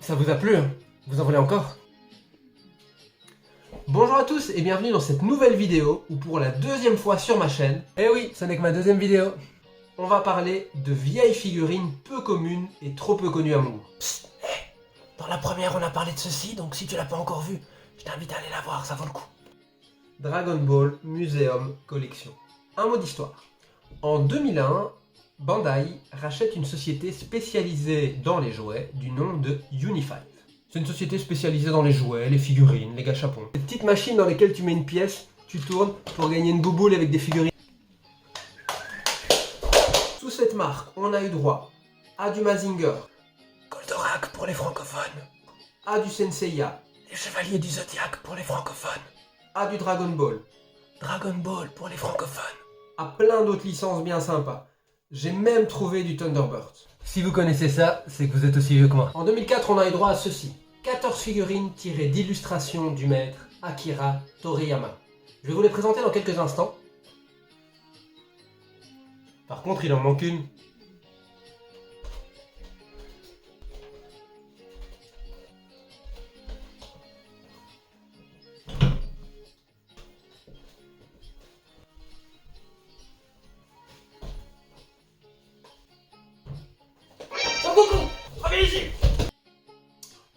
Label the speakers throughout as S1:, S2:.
S1: Ça vous a plu, hein? Vous en voulez encore? Bonjour à tous et bienvenue dans cette nouvelle vidéo où pour la deuxième fois sur ma chaîne, eh oui, ce n'est que ma deuxième vidéo, on va parler de vieilles figurines peu communes et trop peu connues à mon goût. Psst, dans la première on a parlé de ceci, donc si tu l'as pas encore vu, je t'invite à aller la voir, ça vaut le coup. Dragon Ball Museum Collection. Un mot d'histoire. En 2001, Bandai rachète une société spécialisée dans les jouets du nom de Uni5. C'est une société spécialisée dans les jouets, les figurines, les gâchapons. Ces petites machines dans lesquelles tu mets une pièce, tu tournes pour gagner une bouboule avec des figurines. Sous cette marque, on a eu droit à du Mazinger, Goldorak pour les francophones, à du Senseiya, les Chevaliers du Zodiaque pour les francophones, à du Dragon Ball pour les francophones, à plein d'autres licences bien sympas. J'ai même trouvé du Thunderbird. Si vous connaissez ça, c'est que vous êtes aussi vieux que moi. En 2004, on a eu droit à ceci. 14 figurines tirées d'illustrations du maître Akira Toriyama. Je vais vous les présenter dans quelques instants. Par contre, il en manque une.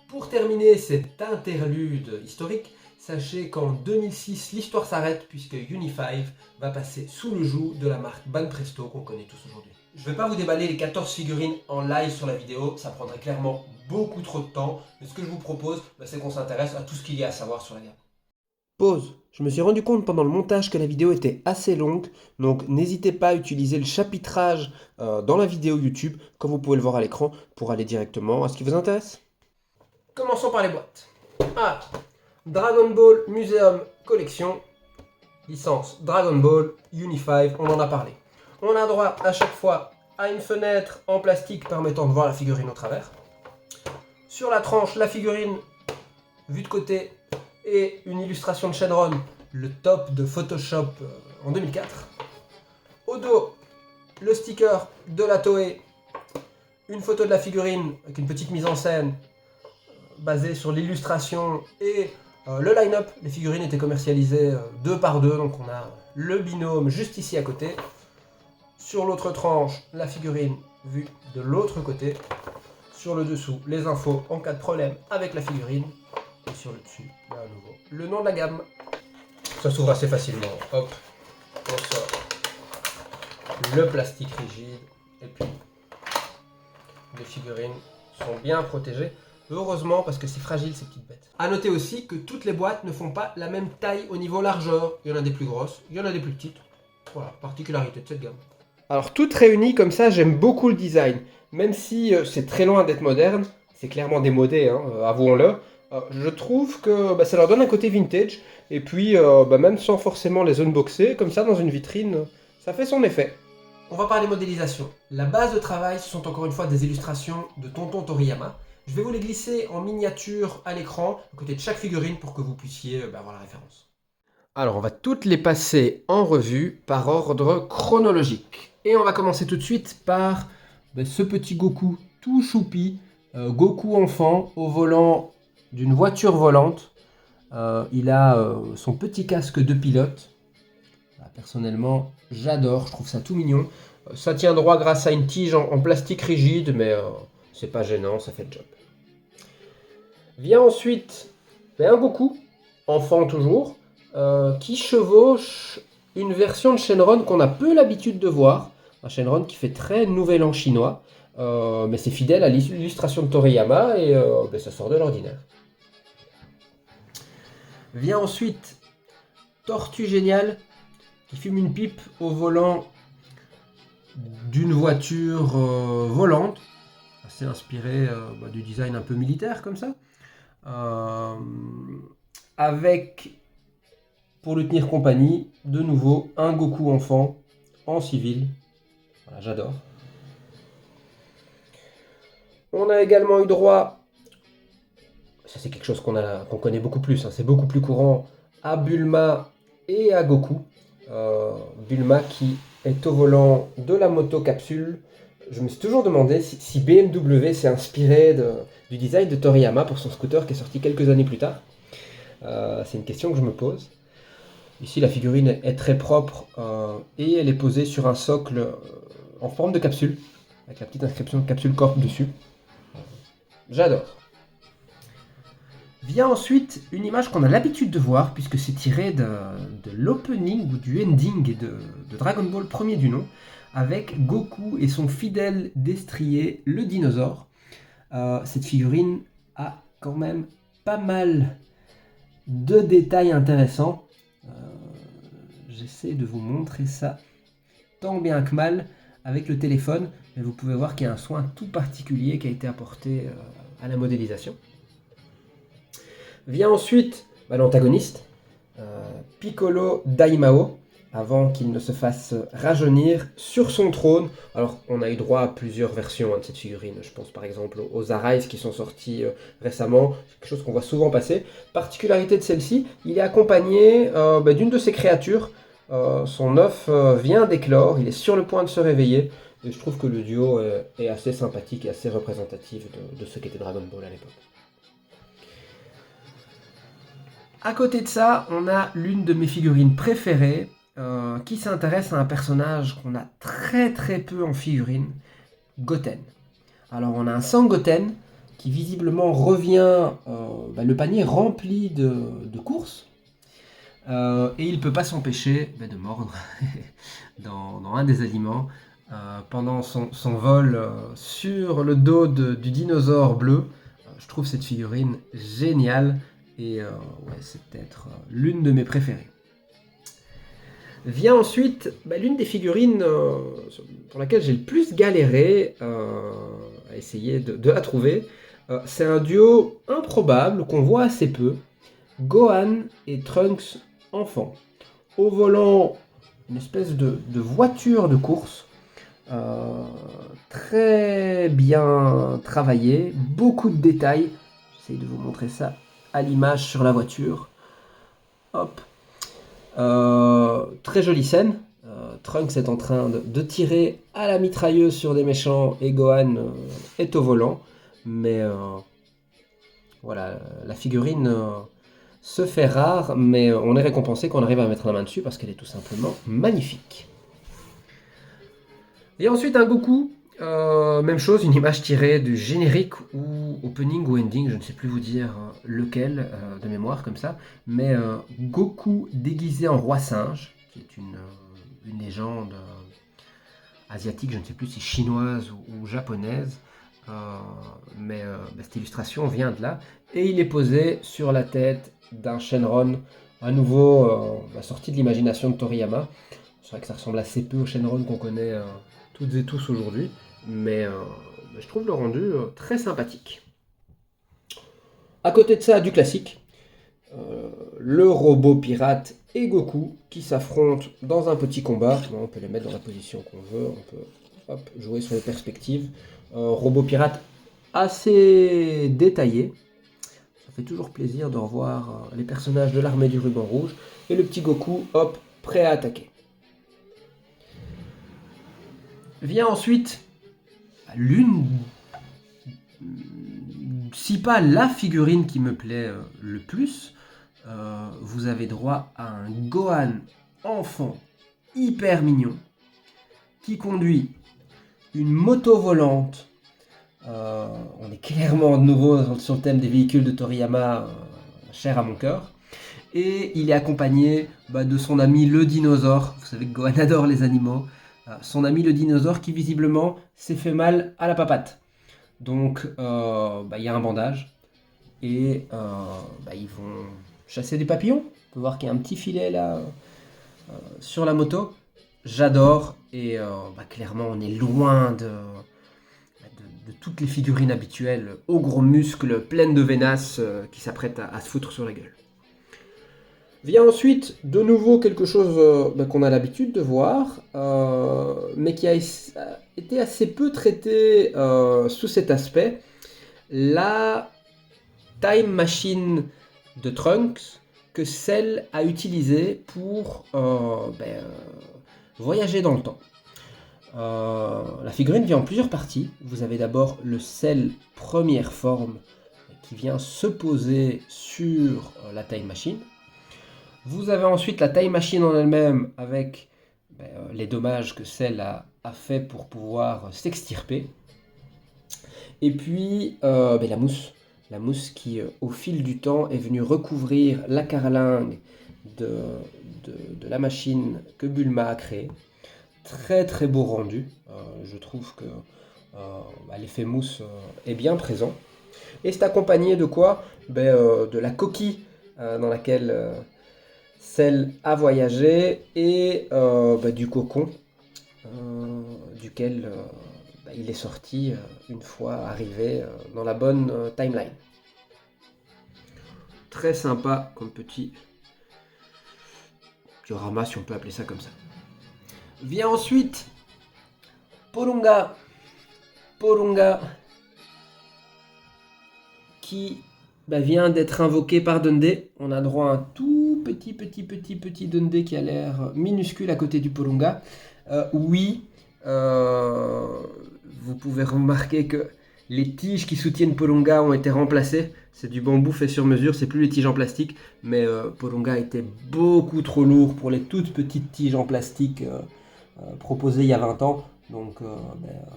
S1: Pour terminer cet interlude historique, sachez qu'en 2006, l'histoire s'arrête puisque Uni5 va passer sous le joug de la marque Banpresto qu'on connaît tous aujourd'hui. Je ne vais pas vous déballer les 14 figurines en live sur la vidéo, ça prendrait clairement beaucoup trop de temps, mais ce que je vous propose, c'est qu'on s'intéresse à tout ce qu'il y a à savoir sur la gamme. Pause. Je me suis rendu compte pendant le montage que la vidéo était assez longue, donc n'hésitez pas à utiliser le chapitrage dans la vidéo YouTube, comme vous pouvez le voir à l'écran, pour aller directement à ce qui vous intéresse. Commençons par les boîtes. Ah, Dragon Ball Museum Collection, licence Dragon Ball Uni5, on en a parlé. On a droit à chaque fois à une fenêtre en plastique permettant de voir la figurine au travers. Sur la tranche, la figurine vue de côté et une illustration de Shenron, le top de Photoshop en 2004. Au dos, le sticker de la Toei, une photo de la figurine avec une petite mise en scène basée sur l'illustration et le line-up. Les figurines étaient commercialisées 2 par 2, donc on a le binôme juste ici à côté. Sur l'autre tranche, la figurine vue de l'autre côté. Sur le dessous, les infos en cas de problème avec la figurine. Et sur le dessus, là à nouveau, le nom de la gamme. Ça s'ouvre assez facilement. Hop, on sort le plastique rigide. Et puis, les figurines sont bien protégées. Heureusement, parce que c'est fragile ces petites bêtes. A noter aussi que toutes les boîtes ne font pas la même taille au niveau largeur. Il y en a des plus grosses, il y en a des plus petites. Voilà, particularité de cette gamme. Alors toutes réunies comme ça, j'aime beaucoup le design. Même si c'est très loin d'être moderne, c'est clairement démodé, hein, avouons-le. Je trouve que ça leur donne un côté vintage. Et puis, même sans forcément les unboxer, comme ça dans une vitrine, ça fait son effet. On va parler modélisation. La base de travail, ce sont encore une fois des illustrations de Tonton Toriyama. Je vais vous les glisser en miniature à l'écran, à côté de chaque figurine, pour que vous puissiez avoir la référence. Alors, on va toutes les passer en revue par ordre chronologique. Et on va commencer tout de suite par ce petit Goku tout choupi, Goku enfant, au volant d'une voiture volante. Il a son petit casque de pilote. Personnellement, j'adore, je trouve ça tout mignon. Ça tient droit grâce à une tige en plastique rigide, mais c'est pas gênant, ça fait le job. Vient ensuite un Goku, enfant toujours, qui chevauche une version de Shenron qu'on a peu l'habitude de voir. Un Shenron qui fait très nouvel an chinois, mais c'est fidèle à l'illustration de Toriyama et ça sort de l'ordinaire. Vient ensuite Tortue Géniale, qui fume une pipe au volant d'une voiture volante, assez inspiré du design un peu militaire comme ça, avec, pour lui tenir compagnie, de nouveau un Goku enfant en civil. Voilà, j'adore. On a également eu droit, ça c'est quelque chose qu'on connaît beaucoup plus, hein, c'est beaucoup plus courant, à Bulma et à Goku. Bulma qui est au volant de la moto capsule je me suis toujours demandé si BMW s'est inspiré du design de Toriyama pour son scooter qui est sorti quelques années plus tard. C'est une question que je me pose. Ici, la figurine est très propre et elle est posée sur un socle en forme de capsule, avec la petite inscription Capsule Corp dessus. J'adore. Vient ensuite une image qu'on a l'habitude de voir, puisque c'est tiré de l'opening ou du ending de Dragon Ball premier du nom, avec Goku et son fidèle destrier, le dinosaure. Cette figurine a quand même pas mal de détails intéressants. J'essaie de vous montrer ça tant bien que mal avec le téléphone, mais vous pouvez voir qu'il y a un soin tout particulier qui a été apporté à la modélisation. Vient ensuite l'antagoniste, Piccolo Daimao, avant qu'il ne se fasse rajeunir sur son trône. Alors, on a eu droit à plusieurs versions de cette figurine. Je pense par exemple aux Arise qui sont sortis récemment, quelque chose qu'on voit souvent passer. Particularité de celle-ci, il est accompagné d'une de ses créatures. Son œuf vient d'éclore, il est sur le point de se réveiller. Et je trouve que le duo est assez sympathique et assez représentatif de ce qu'était Dragon Ball à l'époque. À côté de ça, on a l'une de mes figurines préférées qui s'intéresse à un personnage qu'on a très très peu en figurine, Goten. Alors on a un Sangoten qui visiblement revient le panier rempli de courses et il ne peut pas s'empêcher de mordre dans un des aliments pendant son vol sur le dos du dinosaure bleu. Je trouve cette figurine géniale. Et c'est peut-être l'une de mes préférées. Vient ensuite l'une des figurines pour laquelle j'ai le plus galéré à essayer de la trouver. C'est un duo improbable qu'on voit assez peu. Gohan et Trunks enfant. Au volant, une espèce de voiture de course. Très bien travaillée, beaucoup de détails. J'essaye de vous montrer ça à l'image sur la voiture. Hop. Très jolie scène. Trunks est en train de tirer à la mitrailleuse sur des méchants et Gohan est au volant. Mais voilà, la figurine se fait rare, mais on est récompensé quand on arrive à mettre la main dessus parce qu'elle est tout simplement magnifique. Et ensuite un Goku. Même chose, une image tirée du générique ou opening ou ending, je ne sais plus vous dire lequel de mémoire comme ça, mais Goku déguisé en roi singe, qui est une légende asiatique, je ne sais plus si chinoise ou japonaise, mais cette illustration vient de là, et il est posé sur la tête d'un Shenron, à nouveau sorti de l'imagination de Toriyama. C'est vrai que ça ressemble assez peu au Shenron qu'on connaît toutes et tous aujourd'hui. Mais je trouve le rendu très sympathique. À côté de ça, du classique, le robot pirate et Goku qui s'affrontent dans un petit combat. Bon, on peut les mettre dans la position qu'on veut, on peut jouer sur les perspectives. Robot pirate assez détaillé. Ça fait toujours plaisir de revoir les personnages de l'armée du ruban rouge. Et le petit Goku, prêt à attaquer. Vient ensuite l'une, si pas la figurine qui me plaît le plus. Vous avez droit à un Gohan enfant hyper mignon qui conduit une moto volante. On est clairement de nouveau sur le thème des véhicules de Toriyama, cher à mon cœur. Et il est accompagné de son ami le dinosaure. Vous savez que Gohan adore les animaux. Son ami le dinosaure qui visiblement s'est fait mal à la papate. Donc il y a un bandage et ils vont chasser des papillons. On peut voir qu'il y a un petit filet là sur la moto. J'adore et clairement on est loin de toutes les figurines habituelles aux gros muscles pleines de veinasses qui s'apprêtent à se foutre sur la gueule. Vient ensuite de nouveau quelque chose qu'on a l'habitude de voir, mais qui a été assez peu traité sous cet aspect. La time machine de Trunks que Cell a utilisée pour voyager dans le temps. La figurine vient en plusieurs parties. Vous avez d'abord le sel première forme qui vient se poser sur la Time Machine. Vous avez ensuite la Time Machine en elle-même avec les dommages que celle a fait pour pouvoir s'extirper. Et puis la mousse. La mousse qui, au fil du temps, est venue recouvrir la carlingue de la machine que Bulma a créée. Très très beau rendu. Je trouve que l'effet mousse est bien présent. Et c'est accompagné de quoi? De la coquille dans laquelle celle a voyagé et du cocon duquel il est sorti une fois arrivé dans la bonne timeline. Très sympa comme petit diorama, si on peut appeler ça comme ça. Vient ensuite Porunga. Porunga qui vient d'être invoqué par Dundee. On a droit à un tout petit Dundee qui a l'air minuscule à côté du Porunga. Oui, vous pouvez remarquer que les tiges qui soutiennent Porunga ont été remplacées. C'est du bambou fait sur mesure, c'est plus les tiges en plastique. Mais Porunga était beaucoup trop lourd pour les toutes petites tiges en plastique proposées il y a 20 ans. Donc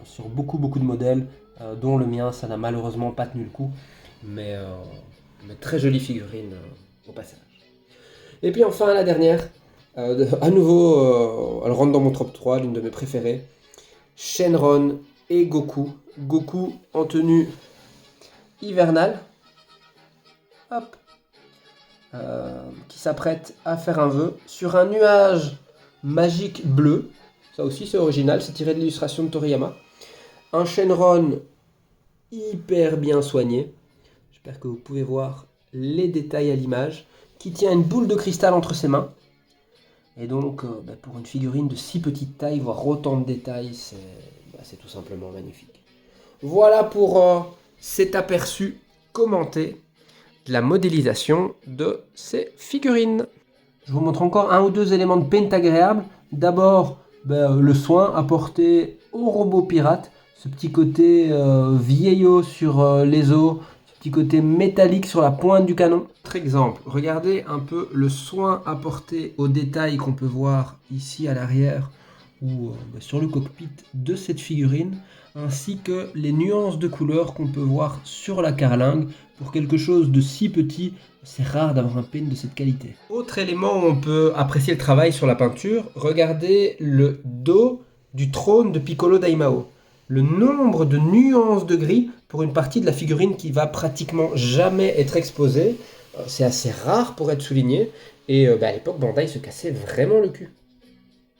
S1: sur beaucoup de modèles, dont le mien, ça n'a malheureusement pas tenu le coup. Mais très jolie figurine au passage. Et puis enfin la dernière, à nouveau, elle rentre dans mon top 3, l'une de mes préférées. Shenron et Goku. Goku en tenue hivernale. Hop. Qui s'apprête à faire un vœu sur un nuage magique bleu. Ça aussi c'est original, c'est tiré de l'illustration de Toriyama. Un Shenron hyper bien soigné. J'espère que vous pouvez voir les détails à l'image. Qui tient une boule de cristal entre ses mains. Et donc, pour une figurine de si petite taille, voir autant de détails, c'est tout simplement magnifique. Voilà pour cet aperçu commenté de la modélisation de ces figurines. Je vous montre encore un ou deux éléments de paint agréables. D'abord, le soin apporté au robot pirate. Ce petit côté vieillot sur les os. Petit côté métallique sur la pointe du canon. Autre exemple, regardez un peu le soin apporté aux détails qu'on peut voir ici à l'arrière ou sur le cockpit de cette figurine, ainsi que les nuances de couleurs qu'on peut voir sur la carlingue. Pour quelque chose de si petit, c'est rare d'avoir un paint de cette qualité. Autre élément où on peut apprécier le travail sur la peinture, regardez le dos du trône de Piccolo Daimao. Le nombre de nuances de gris pour une partie de la figurine qui va pratiquement jamais être exposée, c'est assez rare pour être souligné. Et à l'époque, Bandai se cassait vraiment le cul.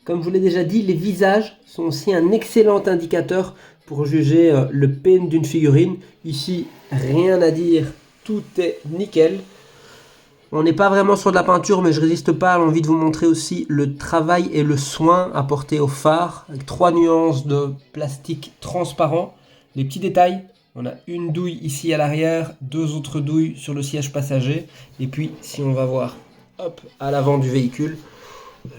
S1: Comme je vous l'ai déjà dit, les visages sont aussi un excellent indicateur pour juger le paint d'une figurine. Ici, rien à dire, tout est nickel. On n'est pas vraiment sur de la peinture, mais je résiste pas à l'envie de vous montrer aussi le travail et le soin apporté au phare, avec 3 nuances de plastique transparent. Les petits détails, on a une douille ici à l'arrière, 2 autres douilles sur le siège passager. Et puis, si on va voir à l'avant du véhicule,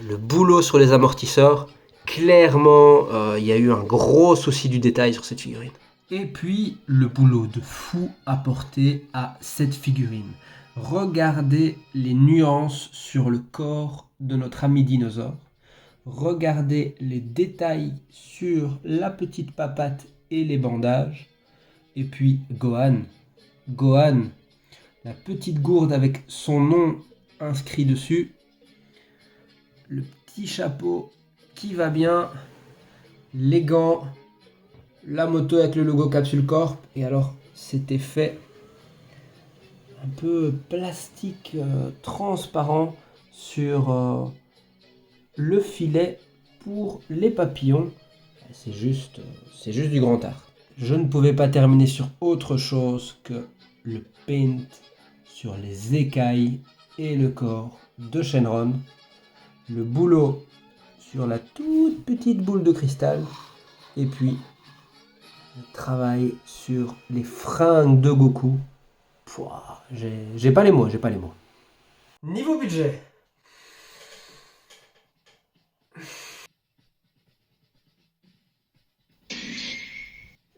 S1: le boulot sur les amortisseurs, clairement, il y a eu un gros souci du détail sur cette figurine. Et puis, le boulot de fou apporté à cette figurine. Regardez les nuances sur le corps de notre ami dinosaure. Regardez les détails sur la petite papate et les bandages. Et puis Gohan. Gohan, la petite gourde avec son nom inscrit dessus. Le petit chapeau qui va bien. Les gants. La moto avec le logo Capsule Corp. Et alors, cet effet un peu plastique transparent sur le filet pour les papillons. C'est juste du grand art. Je ne pouvais pas terminer sur autre chose que le paint sur les écailles et le corps de Shenron. Le boulot sur la toute petite boule de cristal. Et puis le travail sur les fringues de Goku. Pouah, j'ai pas les mots. Niveau budget.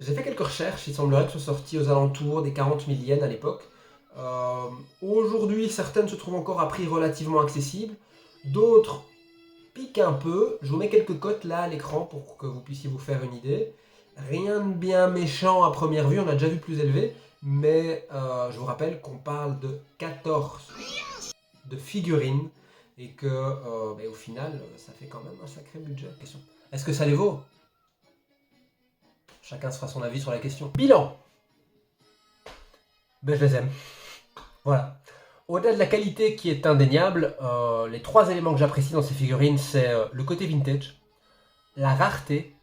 S1: J'ai fait quelques recherches, il semblerait que ce soit sorti aux alentours des 40 000 yens à l'époque. Aujourd'hui, certaines se trouvent encore à prix relativement accessible, d'autres piquent un peu. Je vous mets quelques cotes là à l'écran pour que vous puissiez vous faire une idée. Rien de bien méchant à première vue, on a déjà vu plus élevé, mais je vous rappelle qu'on parle de 14 de figurines et que au final, ça fait quand même un sacré budget. Question. Est-ce que ça les vaut? Chacun se fera son avis sur la question. Bilan. Je les aime. Voilà. Au-delà de la qualité qui est indéniable, les 3 éléments que j'apprécie dans ces figurines, c'est le côté vintage, la rareté,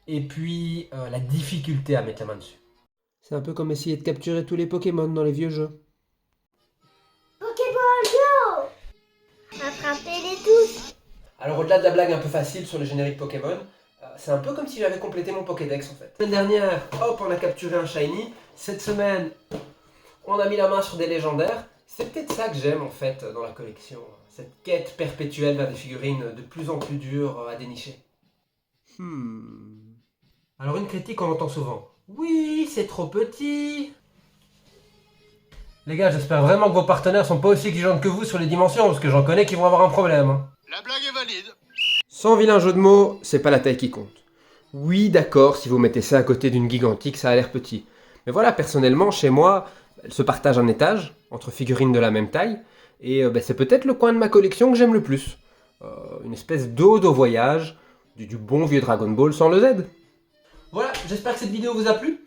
S1: et puis la difficulté à mettre la main dessus. C'est un peu comme essayer de capturer tous les Pokémon dans les vieux jeux.
S2: Pokéball Go! Attrapez-les tous!
S1: Alors au-delà de la blague un peu facile sur le générique Pokémon, c'est un peu comme si j'avais complété mon Pokédex en fait. La semaine dernière, hop, on a capturé un Shiny. Cette semaine, on a mis la main sur des légendaires. C'est peut-être ça que j'aime en fait dans la collection. Cette quête perpétuelle vers des figurines de plus en plus dures à dénicher. Alors une critique on entend souvent. Oui, c'est trop petit. Les gars, j'espère vraiment que vos partenaires sont pas aussi exigeants que vous sur les dimensions, parce que j'en connais qui vont avoir un problème. Hein.
S3: La blague est valide.
S1: Sans vilain jeu de mots, c'est pas la taille qui compte. Oui, d'accord, si vous mettez ça à côté d'une gigantique, ça a l'air petit. Mais voilà, personnellement, chez moi, elles se partagent un étage, entre figurines de la même taille, et c'est peut-être le coin de ma collection que j'aime le plus. Une espèce d'ode au voyage, du bon vieux Dragon Ball sans le Z. Voilà, j'espère que cette vidéo vous a plu.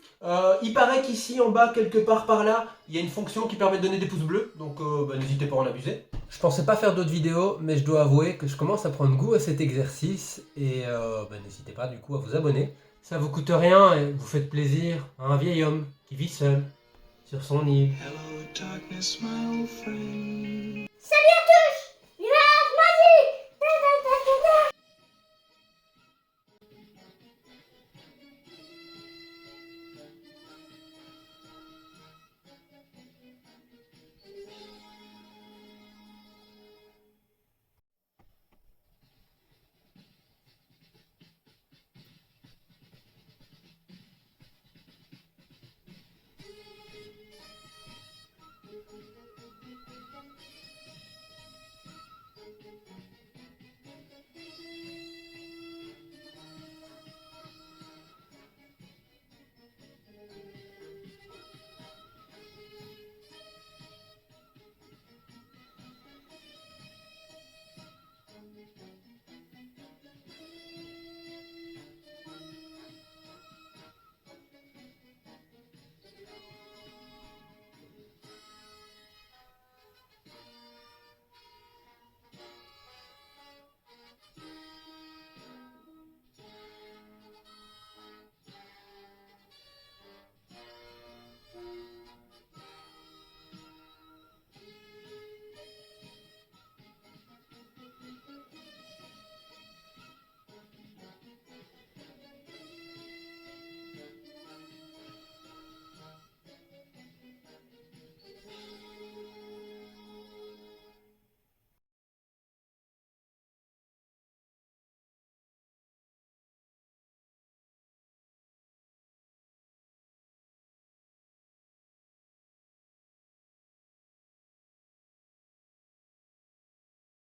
S1: Il paraît qu'ici, en bas, quelque part par là, il y a une fonction qui permet de donner des pouces bleus, donc n'hésitez pas à en abuser. Je pensais pas faire d'autres vidéos, mais je dois avouer que je commence à prendre goût à cet exercice, et n'hésitez pas du coup à vous abonner. Ça vous coûte rien et vous faites plaisir à un vieil homme qui vit seul sur son île.
S3: Hello, darkness, my old friend.
S2: Salut à tous!